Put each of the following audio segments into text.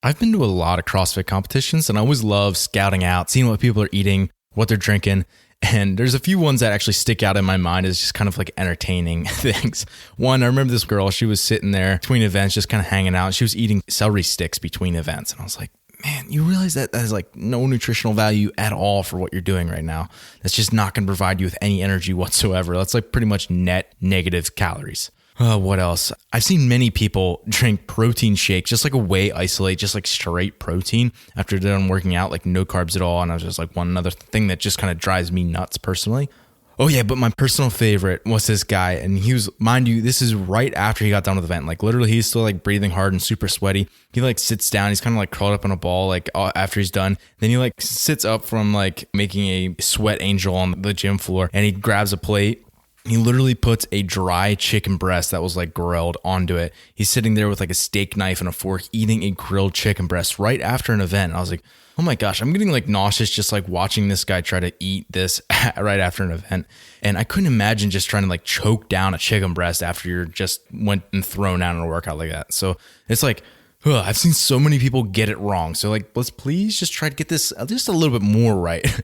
I've been to a lot of CrossFit competitions and I always love scouting out, seeing what people are eating, what they're drinking. And there's a few ones that actually stick out in my mind as just kind of like entertaining things. One, I remember this girl, she was sitting there between events, just kind of hanging out. She was eating celery sticks between events. And I was like, man, you realize that has like no nutritional value at all for what you're doing right now. That's just not going to provide you with any energy whatsoever. That's like pretty much net negative calories. What else? I've seen many people drink protein shakes, just like a whey isolate, just like straight protein after they're done working out, like no carbs at all. And I was just like, one another thing that just kind of drives me nuts personally. Oh yeah, but my personal favorite was this guy. And he was, mind you, this is right after he got done with the event. Like literally he's still like breathing hard and super sweaty. He like sits down. He's kind of like curled up in a ball, like after he's done. Then he like sits up from like making a sweat angel on the gym floor and he grabs a plate. He literally puts a dry chicken breast that was like grilled onto it. He's sitting there with like a steak knife and a fork eating a grilled chicken breast right after an event. I was like, oh my gosh, I'm getting like nauseous just like watching this guy try to eat this right after an event. And I couldn't imagine just trying to like choke down a chicken breast after you're just went and thrown out in a workout like that. So it's like, I've seen so many people get it wrong. So like, let's please just try to get this just a little bit more right.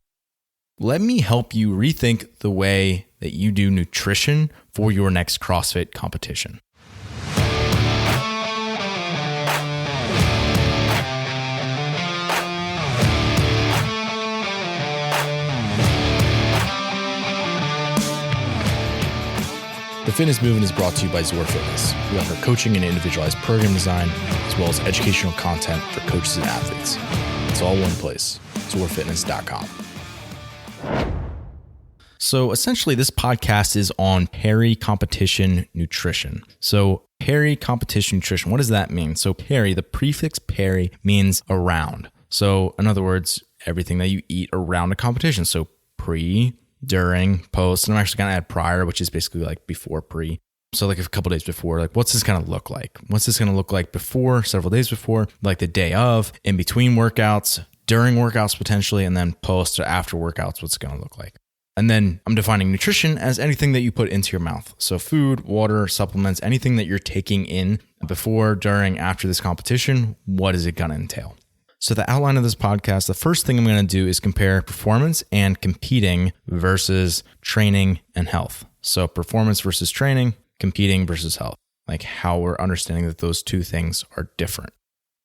Let me help you rethink the way that you do nutrition for your next CrossFit competition. The Fitness Movement is brought to you by Zor Fitness. We offer coaching and individualized program design, as well as educational content for coaches and athletes. It's all one place, zorfitness.com. So essentially this podcast is on peri-competition nutrition. So peri-competition nutrition, what does that mean? So peri, the prefix peri means around. So in other words, everything that you eat around a competition. So pre, during, post, and I'm actually going to add prior, which is basically like before pre. So like a couple days before, like what's this going to look like? What's this going to look like before, several days before, like the day of, in between workouts, during workouts potentially, and then post or after workouts, what's it going to look like? And then I'm defining nutrition as anything that you put into your mouth. So food, water, supplements, anything that you're taking in before, during, after this competition, what is it going to entail? So the outline of this podcast, the first thing I'm going to do is compare performance and competing versus training and health. So performance versus training, competing versus health, like how we're understanding that those two things are different.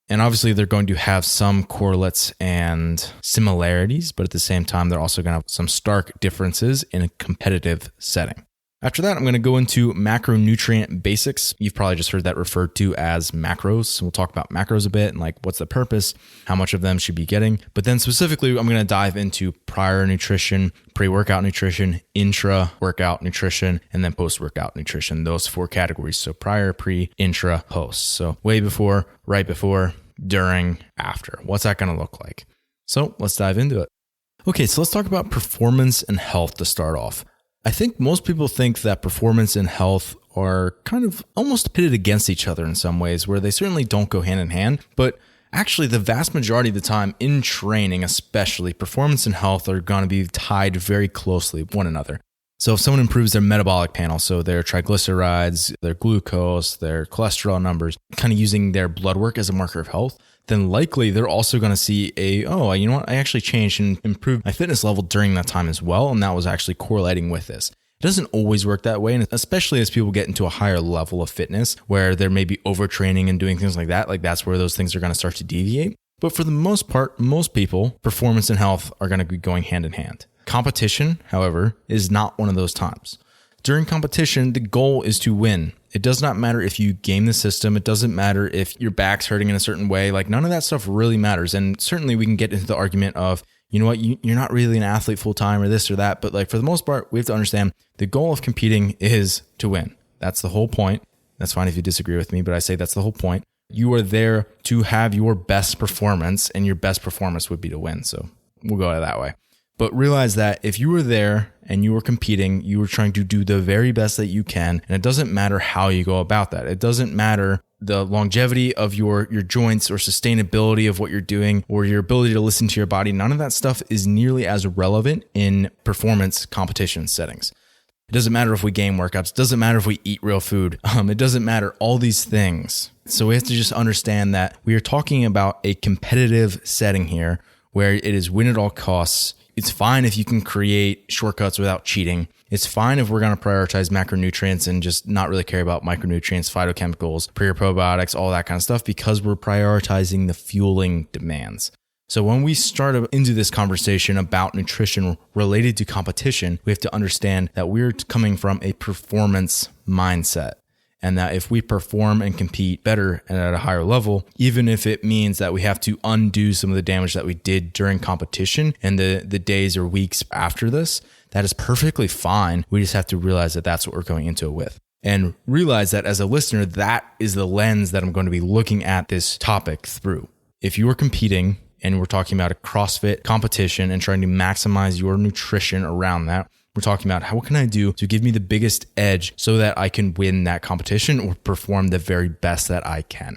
And obviously they're going to have some correlates and similarities, but at the same time, they're also going to have some stark differences in a competitive setting. After that, I'm going to go into macronutrient basics. You've probably just heard that referred to as macros. So we'll talk about macros a bit and like what's the purpose, how much of them should be getting. But then specifically, I'm going to dive into prior nutrition, pre-workout nutrition, intra-workout nutrition, and then post-workout nutrition. Those four categories. So prior, pre, intra, post. So way before, right before, during, after. What's that going to look like? So let's dive into it. Okay, so let's talk about performance and health to start off. I think most people think that performance and health are kind of almost pitted against each other in some ways, where they certainly don't go hand in hand. But actually, the vast majority of the time in training, especially, performance and health are going to be tied very closely with one another. So if someone improves their metabolic panel, so their triglycerides, their glucose, their cholesterol numbers, kind of using their blood work as a marker of health, then likely they're also going to see you know what, I actually changed and improved my fitness level during that time as well. And that was actually correlating with this. It doesn't always work that way. And especially as people get into a higher level of fitness where they're maybe overtraining and doing things like that's where those things are going to start to deviate. But for the most part, most people, performance and health are going to be going hand in hand. Competition, however, is not one of those times. During competition, the goal is to win. It does not matter if you game the system. It doesn't matter if your back's hurting in a certain way. Like none of that stuff really matters. And certainly we can get into the argument of, you know what, you're not really an athlete full time or this or that. But like for the most part, we have to understand the goal of competing is to win. That's the whole point. That's fine if you disagree with me, but I say that's the whole point. You are there to have your best performance, and your best performance would be to win. So we'll go that way. But realize that if you were there and you were competing, you were trying to do the very best that you can. And it doesn't matter how you go about that. It doesn't matter the longevity of your joints or sustainability of what you're doing or your ability to listen to your body. None of that stuff is nearly as relevant in performance competition settings. It doesn't matter if we game workouts. It doesn't matter if we eat real food. It doesn't matter all these things. So we have to just understand that we are talking about a competitive setting here where it is win at all costs. It's fine if you can create shortcuts without cheating. It's fine if we're going to prioritize macronutrients and just not really care about micronutrients, phytochemicals, pre or probiotics, all that kind of stuff, because we're prioritizing the fueling demands. So when we start into this conversation about nutrition related to competition, we have to understand that we're coming from a performance mindset. And that if we perform and compete better and at a higher level, even if it means that we have to undo some of the damage that we did during competition and the days or weeks after this, that is perfectly fine. We just have to realize that that's what we're going into it with. And realize that as a listener, that is the lens that I'm going to be looking at this topic through. If you are competing and we're talking about a CrossFit competition and trying to maximize your nutrition around that, we're talking about what can I do to give me the biggest edge so that I can win that competition or perform the very best that I can.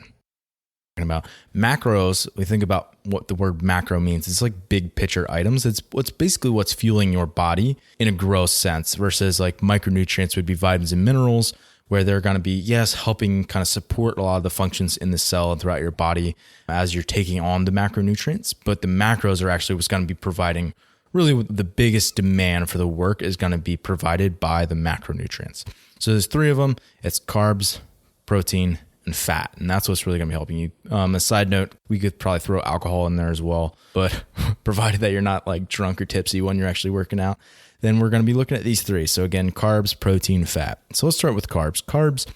Talking about macros, we think about what the word macro means. It's like big picture items. It's basically what's fueling your body in a gross sense versus like micronutrients would be vitamins and minerals, where they're going to be, yes, helping kind of support a lot of the functions in the cell and throughout your body as you're taking on the macronutrients. But the macros are actually what's going to be providing really the biggest demand for the work is going to be provided by the macronutrients. So there's three of them. It's carbs, protein, and fat. And that's what's really going to be helping you. A side note, we could probably throw alcohol in there as well, but provided that you're not like drunk or tipsy when you're actually working out, then we're going to be looking at these three. So again, carbs, protein, fat. So let's start with carbs. Carbs,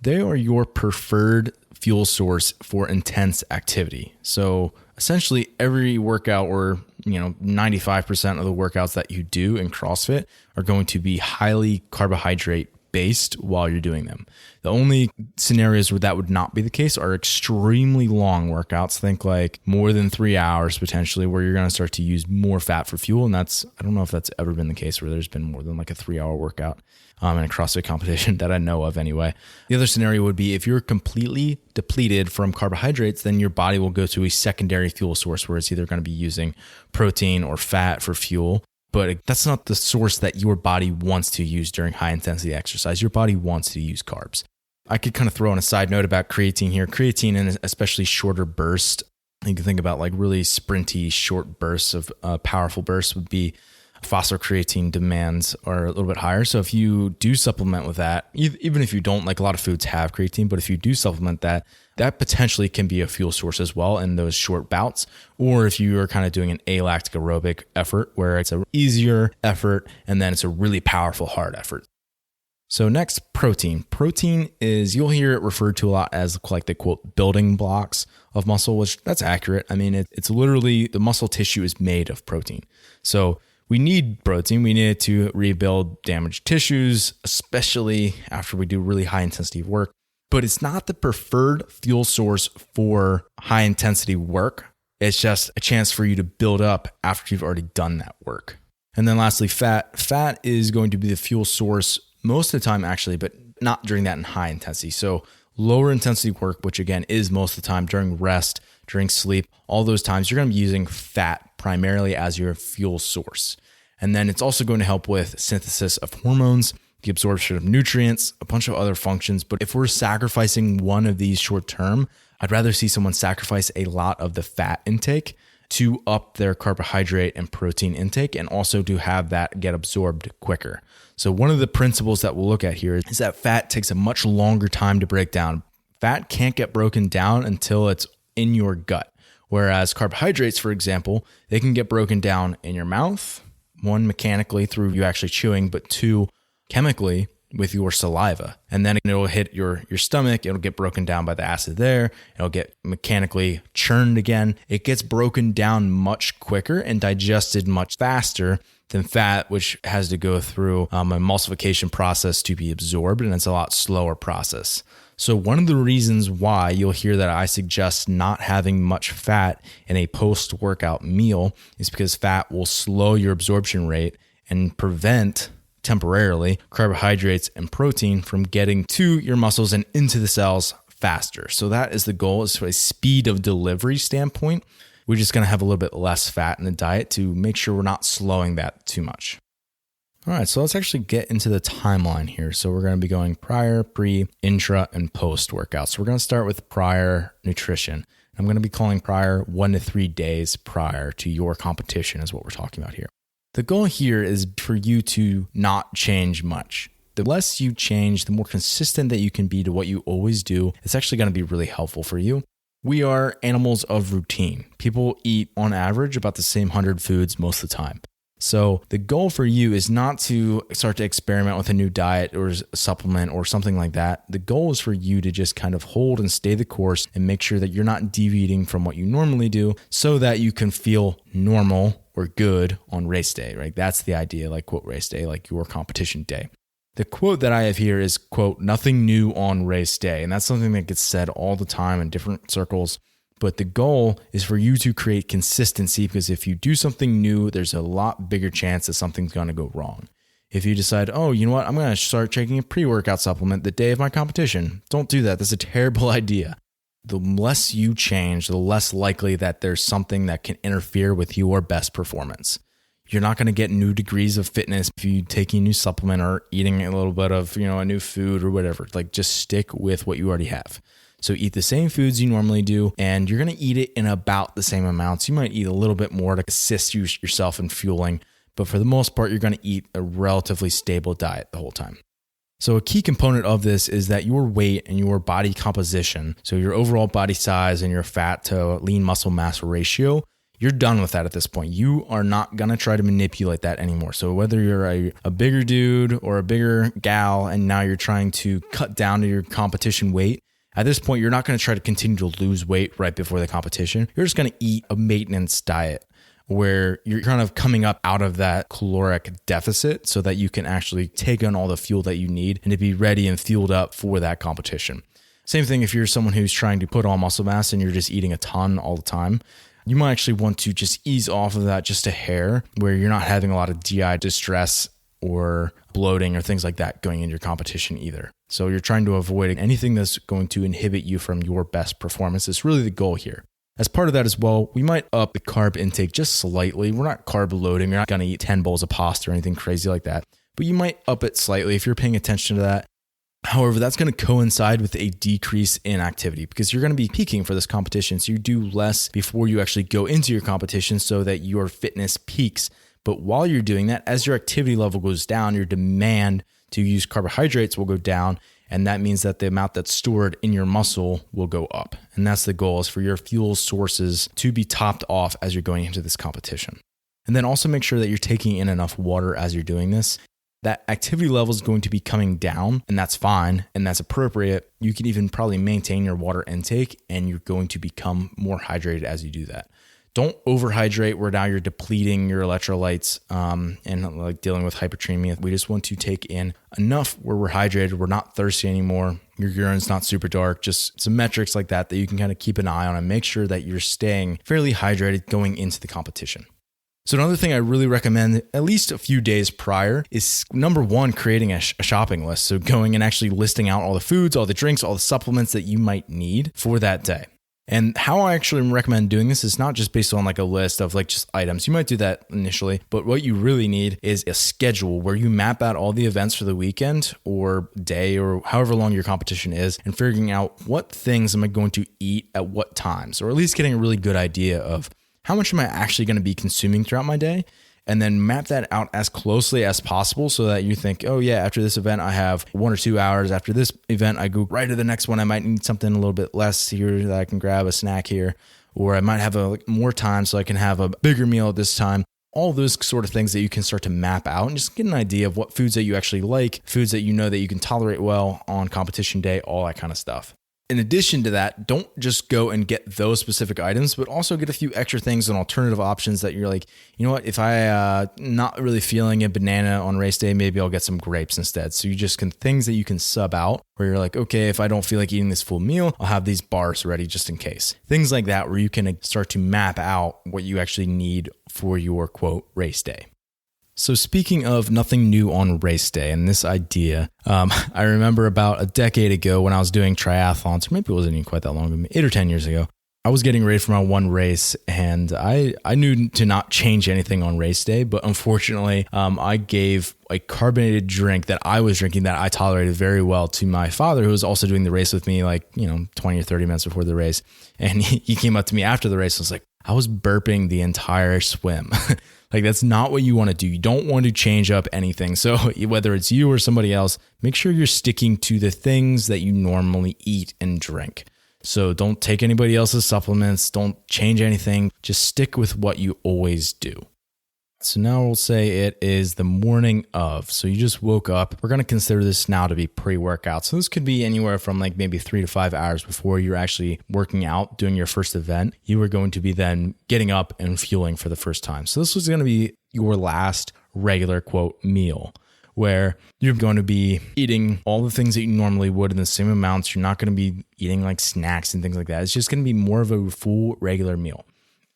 they are your preferred fuel source for intense activity. So essentially every workout or 95% of the workouts that you do in CrossFit are going to be highly carbohydrate based while you're doing them. The only scenarios where that would not be the case are extremely long workouts. Think like more than 3 hours potentially, where you're going to start to use more fat for fuel. And I don't know if that's ever been the case where there's been more than like a 3-hour workout in a CrossFit competition that I know of anyway. The other scenario would be if you're completely depleted from carbohydrates, then your body will go to a secondary fuel source where it's either going to be using protein or fat for fuel. But that's not the source that your body wants to use during high intensity exercise. Your body wants to use carbs. I could kind of throw in a side note about creatine here. Creatine, and especially shorter bursts, you can think about like really sprinty short bursts of powerful bursts would be phosphocreatine demands are a little bit higher. So if you do supplement with that, even if you don't, like a lot of foods have creatine, but if you do supplement that, that potentially can be a fuel source as well in those short bouts. Or if you are kind of doing an alactic aerobic effort where it's an easier effort and then it's a really powerful hard effort. So next, protein. Protein is, you'll hear it referred to a lot as like the quote building blocks of muscle, which that's accurate. I mean, it's literally the muscle tissue is made of protein. So we need protein. We need it to rebuild damaged tissues, especially after we do really high intensity work. But it's not the preferred fuel source for high intensity work. It's just a chance for you to build up after you've already done that work. And then lastly, fat. Fat is going to be the fuel source most of the time actually, but not during that in high intensity. So lower intensity work, which again is most of the time during rest, during sleep, all those times you're going to be using fat primarily as your fuel source. And then it's also going to help with synthesis of hormones, the absorption of nutrients, a bunch of other functions. But if we're sacrificing one of these short term, I'd rather see someone sacrifice a lot of the fat intake to up their carbohydrate and protein intake and also to have that get absorbed quicker. So one of the principles that we'll look at here is that fat takes a much longer time to break down. Fat can't get broken down until it's in your gut. Whereas carbohydrates, for example, they can get broken down in your mouth, one, mechanically through you actually chewing, but two, chemically with your saliva. And then it'll hit your stomach. It'll get broken down by the acid there. It'll get mechanically churned again. It gets broken down much quicker and digested much faster than fat, which has to go through an emulsification process to be absorbed. And it's a lot slower process. So one of the reasons why you'll hear that I suggest not having much fat in a post-workout meal is because fat will slow your absorption rate and prevent temporarily carbohydrates and protein from getting to your muscles and into the cells faster. So that is the goal, is for a speed of delivery standpoint. We're just going to have a little bit less fat in the diet to make sure we're not slowing that too much. All right, so let's actually get into the timeline here. So we're going to be going prior, pre, intra, and post workout. So we're going to start with prior nutrition. I'm going to be calling prior 1 to 3 days prior to your competition is what we're talking about here. The goal here is for you to not change much. The less you change, the more consistent that you can be to what you always do. It's actually going to be really helpful for you. We are animals of routine. People eat on average about the same 100 foods most of the time. So the goal for you is not to start to experiment with a new diet or supplement or something like that. The goal is for you to just kind of hold and stay the course and make sure that you're not deviating from what you normally do so that you can feel normal or good on race day, right? That's the idea, like quote race day, like your competition day. The quote that I have here is, quote, nothing new on race day. And that's something that gets said all the time in different circles. But the goal is for you to create consistency, because if you do something new, there's a lot bigger chance that something's going to go wrong. If you decide, oh, you know what, I'm going to start taking a pre-workout supplement the day of my competition, don't do that. That's a terrible idea. The less you change, the less likely that there's something that can interfere with your best performance. You're not going to get new degrees of fitness if you take a new supplement or eating a little bit of, a new food or whatever. Like, just stick with what you already have. So eat the same foods you normally do, and you're going to eat it in about the same amounts. You might eat a little bit more to assist yourself in fueling, but for the most part, you're going to eat a relatively stable diet the whole time. So a key component of this is that your weight and your body composition, so your overall body size and your fat to lean muscle mass ratio, you're done with that at this point. You are not going to try to manipulate that anymore. So whether you're a bigger dude or a bigger gal, and now you're trying to cut down to your competition weight, at this point, you're not going to try to continue to lose weight right before the competition. You're just going to eat a maintenance diet where you're kind of coming up out of that caloric deficit so that you can actually take on all the fuel that you need and to be ready and fueled up for that competition. Same thing if you're someone who's trying to put on muscle mass and you're just eating a ton all the time. You might actually want to just ease off of that just a hair, where you're not having a lot of GI distress or bloating or things like that going into your competition either. So you're trying to avoid anything that's going to inhibit you from your best performance. It's really the goal here. As part of that as well, we might up the carb intake just slightly. We're not carb loading. You're not going to eat 10 bowls of pasta or anything crazy like that, but you might up it slightly if you're paying attention to that. However, that's going to coincide with a decrease in activity because you're going to be peaking for this competition. So you do less before you actually go into your competition so that your fitness peaks. But while you're doing that, as your activity level goes down, your demand to use carbohydrates will go down. And that means that the amount that's stored in your muscle will go up. And that's the goal, is for your fuel sources to be topped off as you're going into this competition. And then also make sure that you're taking in enough water as you're doing this. That activity level is going to be coming down, and that's fine and that's appropriate. You can even probably maintain your water intake, and you're going to become more hydrated as you do that. Don't overhydrate where now you're depleting your electrolytes and like dealing with hyperthermia. We just want to take in enough where we're hydrated. We're not thirsty anymore. Your urine's not super dark. Just some metrics like that you can kind of keep an eye on and make sure that you're staying fairly hydrated going into the competition. So another thing I really recommend at least a few days prior is, number one, creating a shopping list. So going and actually listing out all the foods, all the drinks, all the supplements that you might need for that day. And how I actually recommend doing this is not just based on like a list of like just items. You might do that initially, but what you really need is a schedule where you map out all the events for the weekend or day or however long your competition is, and figuring out what things am I going to eat at what times, or at least getting a really good idea of how much am I actually going to be consuming throughout my day. And then map that out as closely as possible so that you think, oh yeah, after this event, I have 1 or 2 hours. After this event, I go right to the next one. I might need something a little bit less here that I can grab a snack here, or I might have more time so I can have a bigger meal at this time. All those sort of things that you can start to map out and just get an idea of what foods that you actually like, foods that you know that you can tolerate well on competition day, all that kind of stuff. In addition to that, don't just go and get those specific items, but also get a few extra things and alternative options that you're like, you know what, if I not really feeling a banana on race day, maybe I'll get some grapes instead. So you just can things that you can sub out where you're like, okay, if I don't feel like eating this full meal, I'll have these bars ready just in case. Things like that where you can start to map out what you actually need for your quote race day. So speaking of nothing new on race day and this idea, I remember about a decade ago when I was doing triathlons, or maybe it wasn't even quite that long ago, 8 or 10 years ago, I was getting ready for my one race, and I knew to not change anything on race day, but unfortunately, I gave a carbonated drink that I was drinking that I tolerated very well to my father, who was also doing the race with me, 20 or 30 minutes before the race. And he came up to me after the race and was like, I was burping the entire swim. Like, that's not what you want to do. You don't want to change up anything. So whether it's you or somebody else, make sure you're sticking to the things that you normally eat and drink. So don't take anybody else's supplements. Don't change anything. Just stick with what you always do. So now we'll say it is the morning of. So you just woke up. We're going to consider this now to be pre-workout. So this could be anywhere from maybe 3 to 5 hours before you're actually working out, doing your first event. You are going to be then getting up and fueling for the first time. So this was going to be your last regular quote meal, where you're going to be eating all the things that you normally would in the same amounts. You're not going to be eating like snacks and things like that. It's just going to be more of a full regular meal.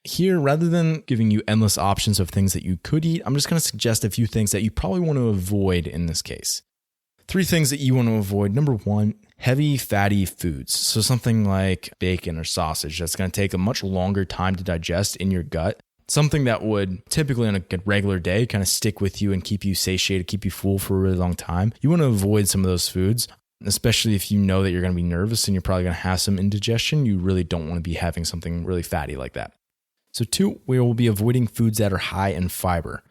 Here, rather than giving you endless options of things that you could eat, I'm just going to suggest a few things that you probably want to avoid in this case. 3 things that you want to avoid. Number 1, heavy fatty foods. So something like bacon or sausage that's going to take a much longer time to digest in your gut. Something that would typically on a regular day kind of stick with you and keep you satiated, keep you full for a really long time. You want to avoid some of those foods, especially if you know that you're going to be nervous and you're probably going to have some indigestion. You really don't want to be having something really fatty like that. So 2, we will be avoiding foods that are high in fiber.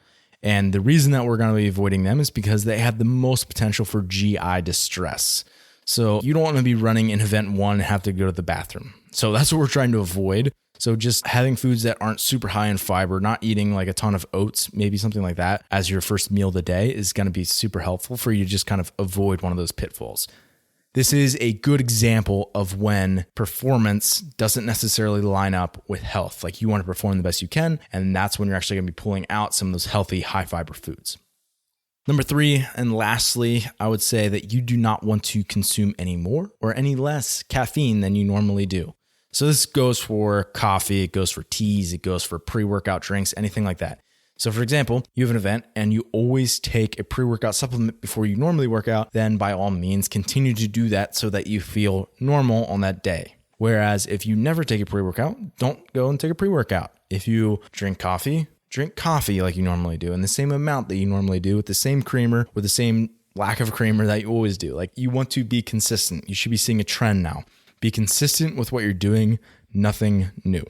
And the reason that we're going to be avoiding them is because they have the most potential for GI distress. So you don't want to be running in event 1 and have to go to the bathroom. So that's what we're trying to avoid. So just having foods that aren't super high in fiber, not eating like a ton of oats, maybe something like that as your first meal of the day is going to be super helpful for you to just kind of avoid one of those pitfalls. This is a good example of when performance doesn't necessarily line up with health. Like, you want to perform the best you can, and that's when you're actually going to be pulling out some of those healthy, high fiber foods. Number 3, and lastly, I would say that you do not want to consume any more or any less caffeine than you normally do. So this goes for coffee, it goes for teas, it goes for pre-workout drinks, anything like that. So for example, you have an event and you always take a pre-workout supplement before you normally work out, then by all means continue to do that so that you feel normal on that day. Whereas if you never take a pre-workout, don't go and take a pre-workout. If you drink coffee like you normally do in the same amount that you normally do with the same creamer, with the same lack of creamer that you always do. Like, you want to be consistent. You should be seeing a trend now. Be consistent with what you're doing, nothing new.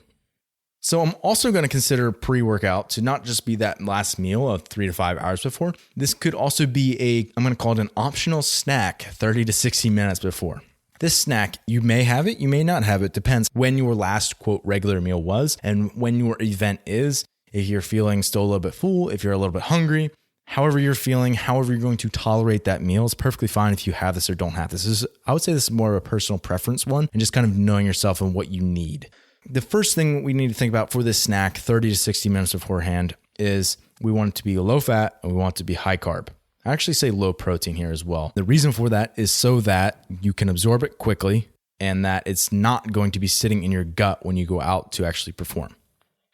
So I'm also going to consider pre-workout to not just be that last meal of 3 to 5 hours before. This could also be I'm going to call it an optional snack 30 to 60 minutes before. This snack, you may have it, you may not have it. Depends when your last quote regular meal was and when your event is. If you're feeling still a little bit full, if you're a little bit hungry, however you're feeling, however you're going to tolerate that meal, it's perfectly fine if you have this or don't have this. I would say this is more of a personal preference one and just kind of knowing yourself and what you need. The first thing we need to think about for this snack 30 to 60 minutes beforehand is we want it to be low fat and we want it to be high carb. I actually say low protein here as well. The reason for that is so that you can absorb it quickly and that it's not going to be sitting in your gut when you go out to actually perform.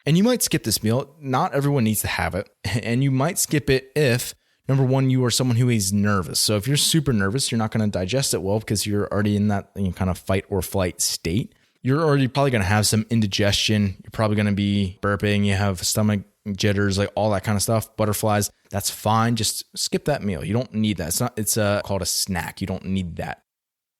And you might skip this meal. Not everyone needs to have it. And you might skip it if, number 1, you are someone who is nervous. So if you're super nervous, you're not going to digest it well because you're already in that kind of fight or flight state. You're already probably going to have some indigestion. You're probably going to be burping. You have stomach jitters, like all that kind of stuff, butterflies. That's fine. Just skip that meal. You don't need that. It's called a snack. You don't need that.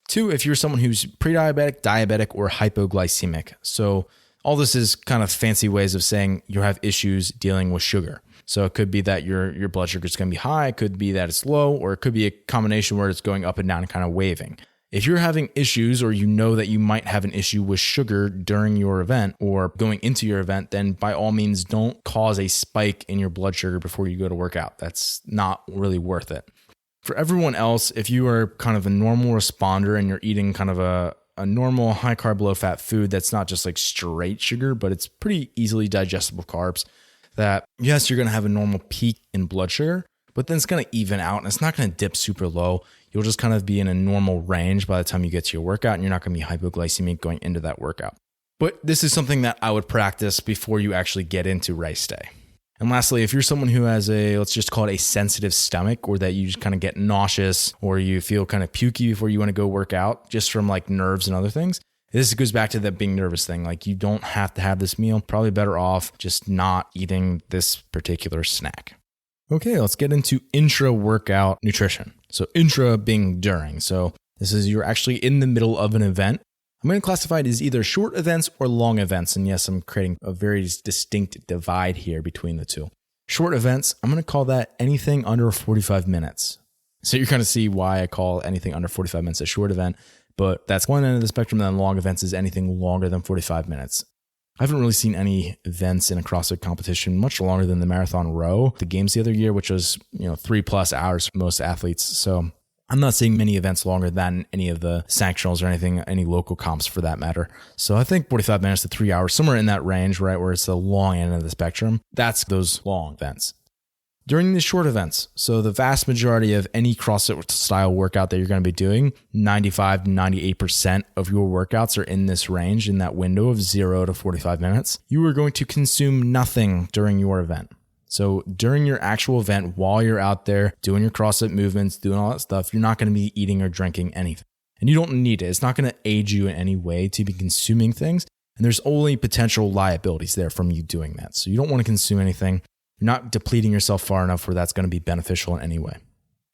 2, if you're someone who's pre-diabetic, diabetic, or hypoglycemic. So all this is kind of fancy ways of saying you have issues dealing with sugar. So it could be that your blood sugar is going to be high. It could be that it's low, or it could be a combination where it's going up and down and kind of waving. If you're having issues or you know that you might have an issue with sugar during your event or going into your event, then by all means, don't cause a spike in your blood sugar before you go to work out. That's not really worth it. For everyone else, if you are kind of a normal responder and you're eating kind of a normal high carb, low fat food that's not just like straight sugar, but it's pretty easily digestible carbs, that yes, you're going to have a normal peak in blood sugar, but then it's going to even out and it's not going to dip super low. You'll just kind of be in a normal range by the time you get to your workout, and you're not going to be hypoglycemic going into that workout. But this is something that I would practice before you actually get into race day. And lastly, if you're someone who has let's just call it a sensitive stomach, or that you just kind of get nauseous or you feel kind of pukey before you want to go work out just from like nerves and other things, This goes back to that being nervous thing. Like, you don't have to have this meal. Probably better off just not eating this particular snack. Okay, let's get into intra-workout nutrition. So intra being during. So this is you're actually in the middle of an event. I'm going to classify it as either short events or long events. And yes, I'm creating a very distinct divide here between the two. Short events, I'm going to call that anything under 45 minutes. So you're going to see why I call anything under 45 minutes a short event. But that's one end of the spectrum. Then long events is anything longer than 45 minutes. I haven't really seen any events in a CrossFit competition much longer than the marathon row, the games the other year, which was 3+ hours for most athletes. So I'm not seeing many events longer than any of the sanctionals or anything, any local comps for that matter. So I think 45 minutes to 3 hours, somewhere in that range, right, where it's the long end of the spectrum, that's those long events. During the short events, so the vast majority of any CrossFit style workout that you're going to be doing, 95 to 98% of your workouts are in this range, in that window of 0 to 45 minutes. You are going to consume nothing during your event. So during your actual event, while you're out there doing your CrossFit movements, doing all that stuff, you're not going to be eating or drinking anything. And you don't need it. It's not going to aid you in any way to be consuming things. And there's only potential liabilities there from you doing that. So you don't want to consume anything. You're not depleting yourself far enough where that's going to be beneficial in any way.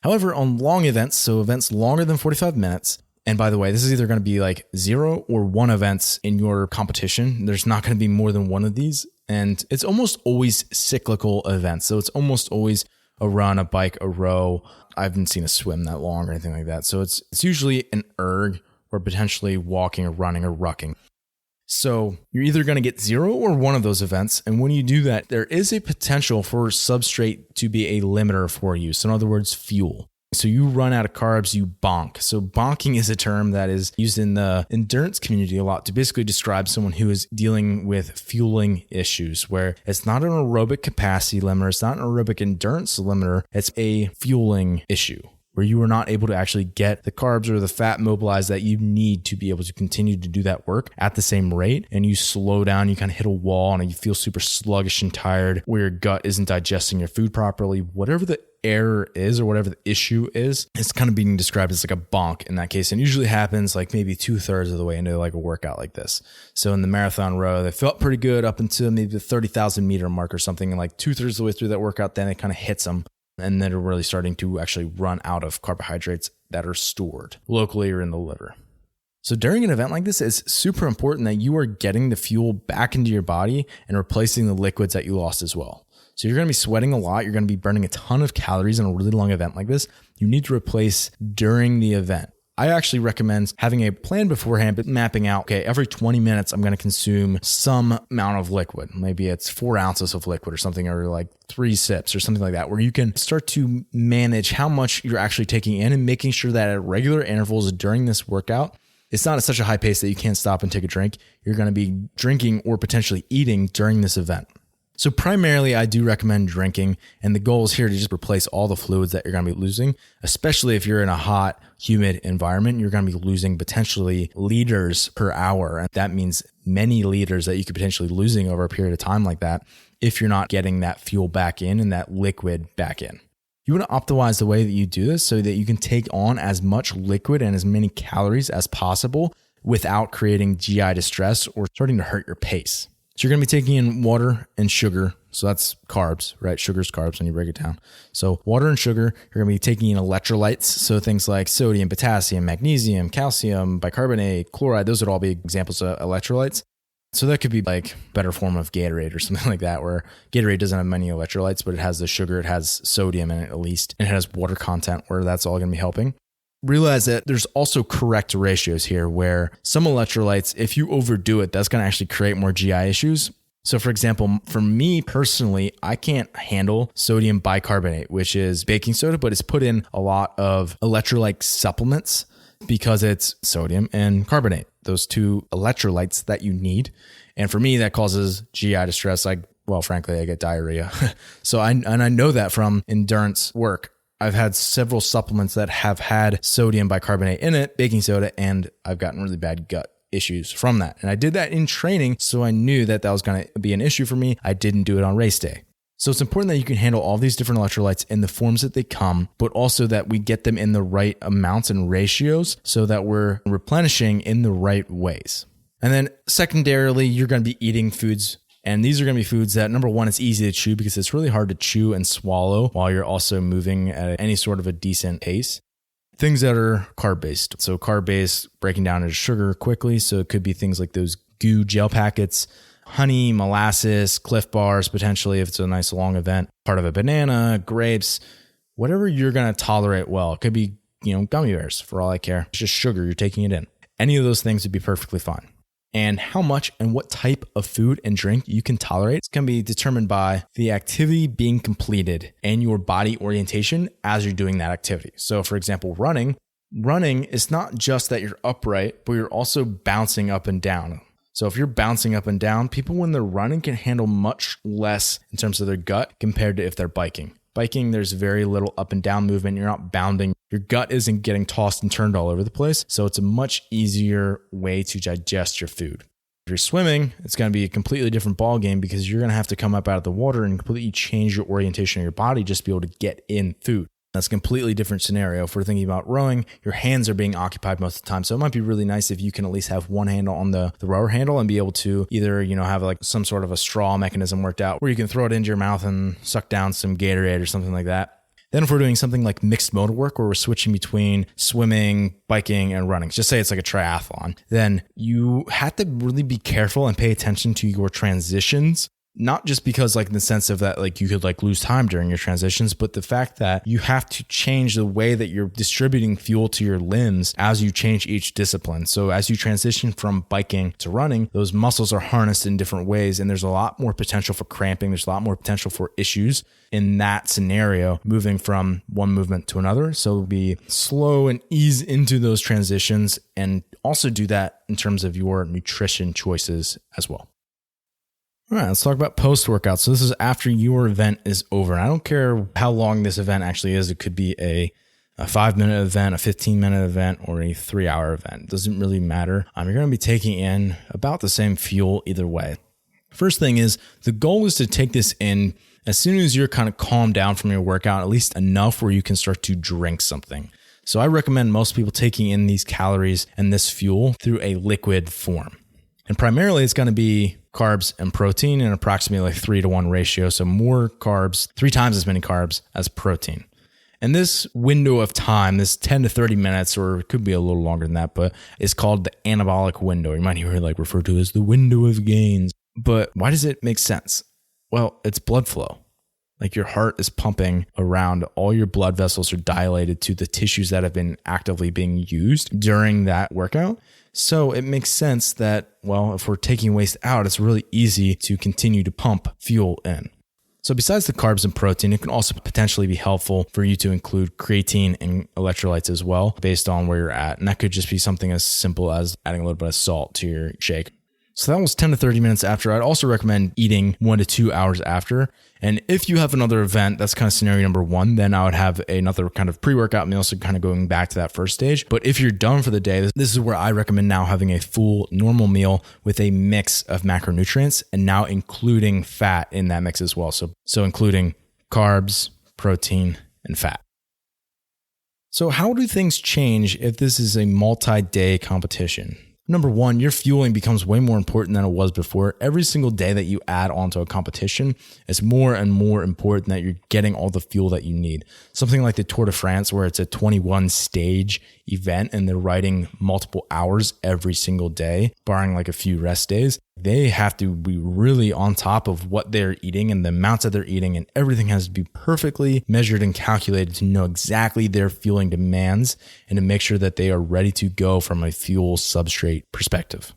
However, on long events, so events longer than 45 minutes, and by the way, this is either going to be like 0 or 1 events in your competition. There's not going to be more than one of these. And it's almost always cyclical events. So it's almost always a run, a bike, a row. I haven't seen a swim that long or anything like that. So it's usually an erg or potentially walking or running or rucking. So you're either going to get 0 or 1 of those events. And when you do that, there is a potential for substrate to be a limiter for you. So in other words, fuel. So you run out of carbs, you bonk. So bonking is a term that is used in the endurance community a lot to basically describe someone who is dealing with fueling issues, where it's not an aerobic capacity limiter, it's not an aerobic endurance limiter, it's a fueling issue, where you are not able to actually get the carbs or the fat mobilized that you need to be able to continue to do that work at the same rate. And you slow down, you kind of hit a wall and you feel super sluggish and tired, where your gut isn't digesting your food properly. Whatever the error is or whatever the issue is, it's kind of being described as like a bonk in that case. And usually happens like maybe 2/3 of the way into like a workout like this. So in the marathon row, they felt pretty good up until maybe the 30,000 meter mark or something. And like 2/3 of the way through that workout, then it kind of hits them. And then they're really starting to actually run out of carbohydrates that are stored locally or in the liver. So during an event like this, it's super important that you are getting the fuel back into your body and replacing the liquids that you lost as well. So you're going to be sweating a lot. You're going to be burning a ton of calories in a really long event like this. You need to replace during the event. I actually recommend having a plan beforehand, but mapping out, okay, every 20 minutes, I'm going to consume some amount of liquid. Maybe it's 4 ounces of liquid or something, or like 3 sips or something like that, where you can start to manage how much you're actually taking in and making sure that at regular intervals during this workout, it's not at such a high pace that you can't stop and take a drink. You're going to be drinking or potentially eating during this event. So primarily, I do recommend drinking, and the goal is here to just replace all the fluids that you're going to be losing, especially if you're in a hot, humid environment. You're going to be losing potentially liters per hour, and that means many liters that you could potentially losing over a period of time like that if you're not getting that fuel back in and that liquid back in. You want to optimize the way that you do this so that you can take on as much liquid and as many calories as possible without creating GI distress or starting to hurt your pace. So you're going to be taking in water and sugar. So that's carbs, right? Sugar's carbs when you break it down. So water and sugar, you're going to be taking in electrolytes. So things like sodium, potassium, magnesium, calcium, bicarbonate, chloride, those would all be examples of electrolytes. So that could be like a better form of Gatorade or something like that, where Gatorade doesn't have many electrolytes, but it has the sugar, it has sodium in it at least, and it has water content where that's all going to be helping. Realize that there's also correct ratios here where some electrolytes, if you overdo it, that's going to actually create more GI issues. So for example, for me personally, I can't handle sodium bicarbonate, which is baking soda, but it's put in a lot of electrolyte supplements because it's sodium and carbonate, those two electrolytes that you need. And for me, that causes GI distress. Frankly, I get diarrhea. So I know that from endurance work. I've had several supplements that have had sodium bicarbonate in it, baking soda, and I've gotten really bad gut issues from that. And I did that in training, so I knew that that was going to be an issue for me. I didn't do it on race day. So it's important that you can handle all these different electrolytes in the forms that they come, but also that we get them in the right amounts and ratios so that we're replenishing in the right ways. And then secondarily, you're going to be eating foods. And these are going to be foods that, number one, it's easy to chew because it's really hard to chew and swallow while you're also moving at any sort of a decent pace. Things that are carb-based. So carb-based, breaking down into sugar quickly. So it could be things like those goo gel packets, honey, molasses, Cliff Bars, potentially if it's a nice long event, part of a banana, grapes, whatever you're going to tolerate well. It could be, gummy bears for all I care. It's just sugar, you're taking it in. Any of those things would be perfectly fine. And how much and what type of food and drink you can tolerate is going to be determined by the activity being completed and your body orientation as you're doing that activity. So for example, running is not just that you're upright, but you're also bouncing up and down. So if you're bouncing up and down, people when they're running can handle much less in terms of their gut compared to if they're biking. Biking, there's very little up and down movement. You're not bounding. Your gut isn't getting tossed and turned all over the place. So it's a much easier way to digest your food. If you're swimming, it's going to be a completely different ball game because you're going to have to come up out of the water and completely change your orientation of your body just to be able to get in food. That's a completely different scenario. If we're thinking about rowing, your hands are being occupied most of the time. So it might be really nice if you can at least have one handle on the rower handle and be able to either, have like some sort of a straw mechanism worked out where you can throw it into your mouth and suck down some Gatorade or something like that. Then if we're doing something like mixed motor work where we're switching between swimming, biking, and running, just say it's like a triathlon, then you have to really be careful and pay attention to your transitions. Not just because like in the sense of that, like you could like lose time during your transitions, but the fact that you have to change the way that you're distributing fuel to your limbs as you change each discipline. So as you transition from biking to running, those muscles are harnessed in different ways. And there's a lot more potential for cramping. There's a lot more potential for issues in that scenario, moving from one movement to another. So be slow and ease into those transitions and also do that in terms of your nutrition choices as well. All right, let's talk about post-workout. So this is after your event is over. And I don't care how long this event actually is. It could be a 5-minute event, a 15-minute event, or a 3-hour event. It doesn't really matter. You're going to be taking in about the same fuel either way. First thing is, the goal is to take this in as soon as you're kind of calmed down from your workout, at least enough where you can start to drink something. So I recommend most people taking in these calories and this fuel through a liquid form. And primarily it's going to be carbs and protein in approximately like 3-to-1 ratio. So more carbs, 3 times as many carbs as protein. And this window of time, this 10 to 30 minutes, or it could be a little longer than that, but it's called the anabolic window. You might hear it like referred to as the window of gains. But why does it make sense? Well, it's blood flow. Like your heart is pumping around, all your blood vessels are dilated to the tissues that have been actively being used during that workout. So it makes sense that, well, if we're taking waste out, it's really easy to continue to pump fuel in. So besides the carbs and protein, it can also potentially be helpful for you to include creatine and electrolytes as well, based on where you're at. And that could just be something as simple as adding a little bit of salt to your shake. So that was 10 to 30 minutes after. I'd also recommend eating 1 to 2 hours after. And if you have another event, that's kind of scenario number 1, then I would have another kind of pre-workout meal, so kind of going back to that first stage. But if you're done for the day, this is where I recommend now having a full normal meal with a mix of macronutrients and now including fat in that mix as well. So including carbs, protein, and fat. So how do things change if this is a multi-day competition? Number 1, your fueling becomes way more important than it was before. Every single day that you add onto a competition, it's more and more important that you're getting all the fuel that you need. Something like the Tour de France, where it's a 21 stage event and they're riding multiple hours every single day, barring like a few rest days. They have to be really on top of what they're eating and the amounts that they're eating, and everything has to be perfectly measured and calculated to know exactly their fueling demands and to make sure that they are ready to go from a fuel substrate perspective.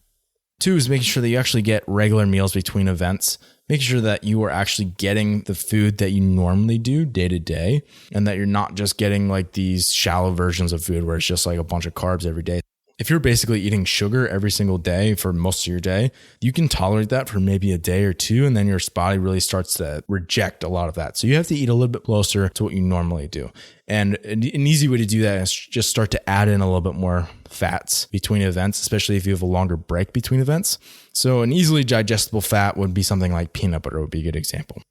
2 is making sure that you actually get regular meals between events, making sure that you are actually getting the food that you normally do day to day, and that you're not just getting like these shallow versions of food where it's just like a bunch of carbs every day. If you're basically eating sugar every single day for most of your day, you can tolerate that for maybe a day or 2, and then your body really starts to reject a lot of that. So you have to eat a little bit closer to what you normally do. And an easy way to do that is just start to add in a little bit more fats between events, especially if you have a longer break between events. So an easily digestible fat would be something like peanut butter would be a good example.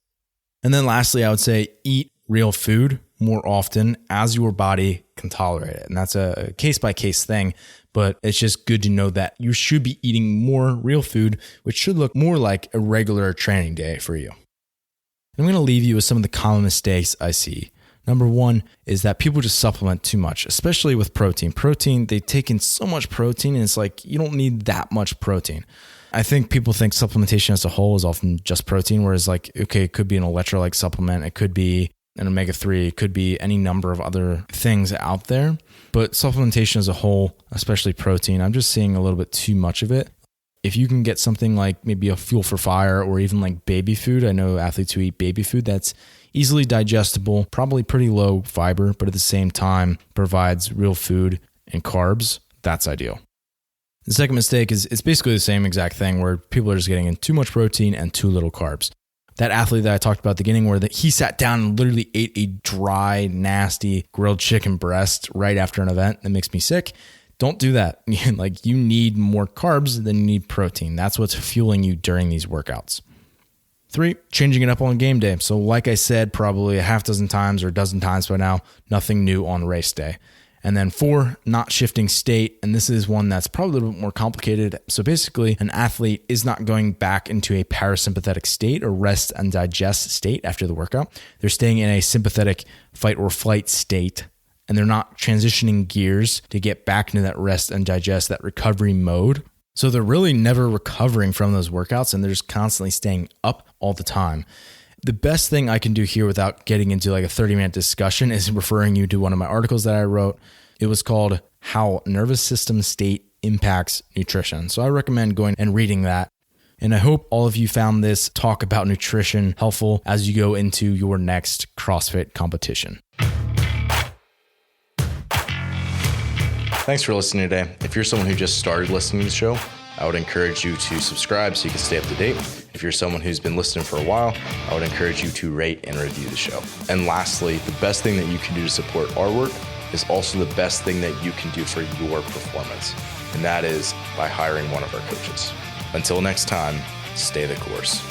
And then lastly, I would say eat real food more often as your body can tolerate it. And that's a case-by-case thing, but it's just good to know that you should be eating more real food, which should look more like a regular training day for you. I'm going to leave you with some of the common mistakes I see. Number one is that people just supplement too much, especially with protein. Protein, they take in so much protein and it's like you don't need that much protein. I think people think supplementation as a whole is often just protein, whereas like, okay, it could be an electrolyte supplement, it could be an omega-3, it could be any number of other things out there. But supplementation as a whole, especially protein, I'm just seeing a little bit too much of it. If you can get something like maybe a Fuel for Fire or even like baby food, I know athletes who eat baby food that's easily digestible, probably pretty low fiber, but at the same time provides real food and carbs, that's ideal. The second mistake is it's basically the same exact thing where people are just getting in too much protein and too little carbs. That athlete that I talked about at the beginning where he sat down and literally ate a dry, nasty grilled chicken breast right after an event that makes me sick. Don't do that. Like you need more carbs than you need protein. That's what's fueling you during these workouts. 3, changing it up on game day. So like I said, probably a half dozen times or a dozen times by now, nothing new on race day. And then 4, not shifting state. And this is one that's probably a little bit more complicated. So basically, an athlete is not going back into a parasympathetic state or rest and digest state after the workout. They're staying in a sympathetic fight or flight state. And they're not transitioning gears to get back into that rest and digest, that recovery mode. So they're really never recovering from those workouts and they're just constantly staying up all the time. The best thing I can do here without getting into like a 30-minute discussion is referring you to one of my articles that I wrote. It was called How Nervous System State Impacts Nutrition. So I recommend going and reading that. And I hope all of you found this talk about nutrition helpful as you go into your next CrossFit competition. Thanks for listening today. If you're someone who just started listening to the show, I would encourage you to subscribe so you can stay up to date. If you're someone who's been listening for a while, I would encourage you to rate and review the show. And lastly, the best thing that you can do to support our work is also the best thing that you can do for your performance. And that is by hiring one of our coaches. Until next time, stay the course.